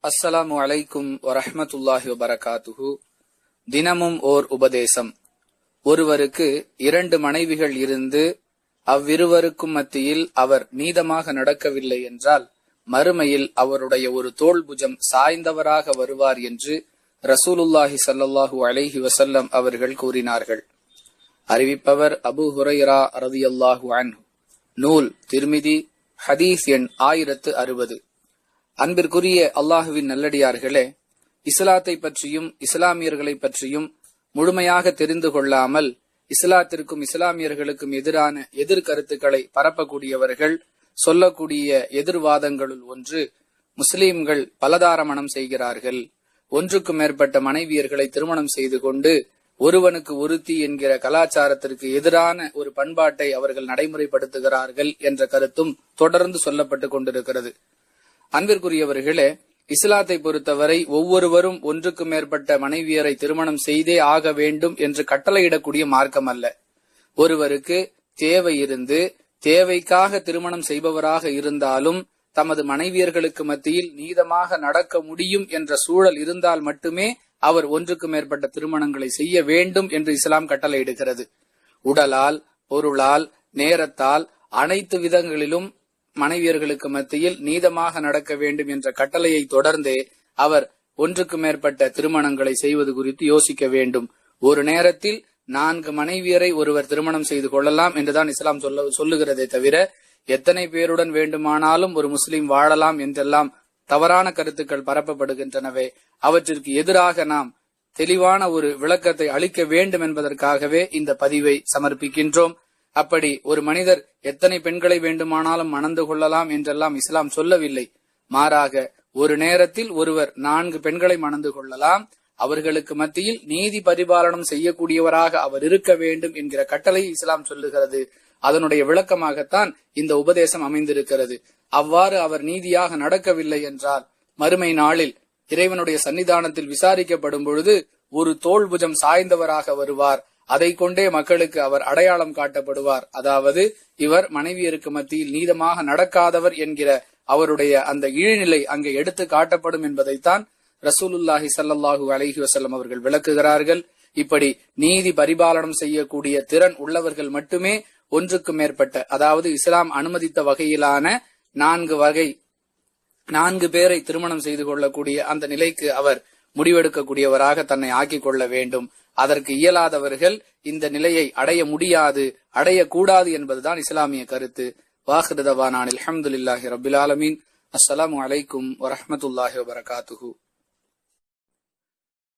அஸ்ஸலாமு அலைக்கும் வரஹ்மத்துல்லாஹி வபரகாத்துஹு. தினமும் ஓர் உபதேசம். ஒருவருக்கு 2 மனைவிகள் இருந்து அவ்விருவருக்கும் மத்தியில் அவர் நீதமாக நடக்கவில்லை என்றால் மறுமையில் அவருடைய ஒரு தோள் புஜம் சாய்ந்தவராக வருவார் என்று ரசூலுல்லாஹி ஸல்லல்லாஹு அலைஹி வஸல்லம் அவர்கள் கூறினார்கள். அறிவிப்பவர் அபூ ஹுரைரா ரலியல்லாஹு அன்ஹு. நூல் திர்மிதி, ஹதீஸ் எண் 1060. அன்பிற்குரிய அல்லாஹுவின் நல்லடியார்களே, இஸ்லாத்தை பற்றியும் இஸ்லாமியர்களை பற்றியும் முழுமையாக தெரிந்து கொள்ளாமல் இஸ்லாத்திற்கும் இஸ்லாமியர்களுக்கும் எதிரான எதிர்கருத்துக்களை பரப்பக்கூடியவர்கள் சொல்லக்கூடிய எதிர்வாதங்களுள் ஒன்று, முஸ்லிம்கள் பலதார மணம் செய்கிறார்கள், ஒன்றுக்கும் மேற்பட்ட மனைவியர்களை திருமணம் செய்து கொண்டு ஒருவனுக்கு ஒருத்தி என்கிற கலாச்சாரத்திற்கு எதிரான ஒரு பண்பாட்டை அவர்கள் நடைமுறைப்படுத்துகிறார்கள் என்ற கருத்தும் தொடர்ந்து சொல்லப்பட்டு கொண்டிருக்கிறது. அன்பிற்குரியவர்களே, இஸ்லாத்தை பொறுத்தவரை ஒவ்வொருவரும் ஒன்றுக்கு மேற்பட்ட மனைவியரை திருமணம் செய்தே ஆக வேண்டும் என்று கட்டளையிடக்கூடிய மார்க்கம் அல்ல. ஒருவருக்கு தேவை இருந்து தேவைக்காக திருமணம் செய்பவராக இருந்தாலும் தமது மனைவியர்களுக்கு மத்தியில் நீதமாக நடக்க முடியும் என்ற சூழல் இருந்தால் மட்டுமே அவர் ஒன்றுக்கு மேற்பட்ட திருமணங்களை செய்ய வேண்டும் என்று இஸ்லாம் கட்டளையிடுகிறது. உடலால், பொருளால், நேரத்தால் அனைத்து விதங்களிலும் மனைவியர்களுக்கு மத்தியில் நீதமாக நடக்க வேண்டும் என்ற கட்டளையை தொடர்ந்தே அவர் ஒன்றுக்கு மேற்பட்ட திருமணங்களை செய்வது குறித்து யோசிக்க வேண்டும். ஒரு நேரத்தில் 4 மனைவியரை ஒருவர் திருமணம் செய்து கொள்ளலாம் என்றுதான் இஸ்லாம் சொல்லுகிறதே தவிர, எத்தனை பேருடன் வேண்டுமானாலும் ஒரு முஸ்லிம் வாழலாம் என்றெல்லாம் தவறான கருத்துக்கள் பரப்பப்படுகின்றனவே, அவற்றிற்கு எதிராக நாம் தெளிவான ஒரு விளக்கத்தை அளிக்க வேண்டும் என்பதற்காகவே இந்த பதிவை சமர்ப்பிக்கின்றோம். அப்படி ஒரு மனிதர் எத்தனை பெண்களை வேண்டுமானாலும் மணந்து கொள்ளலாம் என்றெல்லாம் இஸ்லாம் சொல்லவில்லை. மாறாக ஒரு நேரத்தில் ஒருவர் 4 பெண்களை மணந்து கொள்ளலாம், அவர்களுக்கு மத்தியில் நீதி பரிபாலனம் செய்யக்கூடியவராக அவர் இருக்க வேண்டும் என்கிற கட்டளை இஸ்லாம் சொல்லுகிறது. அதனுடைய விளக்கமாகத்தான் இந்த உபதேசம் அமைந்திருக்கிறது. அவ்வாறு அவர் நீதியாக நடக்கவில்லை என்றால் மறுமை நாளில் இறைவனுடைய சன்னிதானத்தில் விசாரிக்கப்படும் பொழுது ஒரு தோள் புஜம் சாய்ந்தவராக வருவார். அதை கொண்டே மக்களுக்கு அவர் அடையாளம் காட்டப்படுவார். அதாவது இவர் மனைவியருக்கு மத்தியில் நீதமாக நடக்காதவர் என்கிற அவருடைய அந்த இழிநிலை அங்கே எடுத்து காட்டப்படும் என்பதைத்தான் ரசூலுல்லாஹி ஸல்லல்லாஹு அலைஹி வஸல்லம் அவர்கள் விளக்குகிறார்கள். இப்படி நீதி பரிபாலனம் செய்யக்கூடிய திறன் உள்ளவர்கள் மட்டுமே ஒன்றுக்கு மேற்பட்ட, அதாவது இஸ்லாம் அனுமதித்த வகையிலான 4 பேரை திருமணம் செய்து கொள்ளக்கூடிய அந்த நிலைக்கு அவர் முடிவெடுக்கக்கூடியவராக தன்னை ஆக்கிக் கொள்ள வேண்டும். அதற்கு இயலாதவர்கள் இந்த நிலையை அடைய முடியாது, அடையக்கூடாது என்பதுதான் இஸ்லாமிய கருத்து. வாஹிரு தவானான் அல்ஹம்துலில்லாஹி ரப்பில் ஆலமீன். அஸ்ஸலாமு அலைக்கும் வரஹ்மத்துல்லாஹி வபரகாத்துஹு.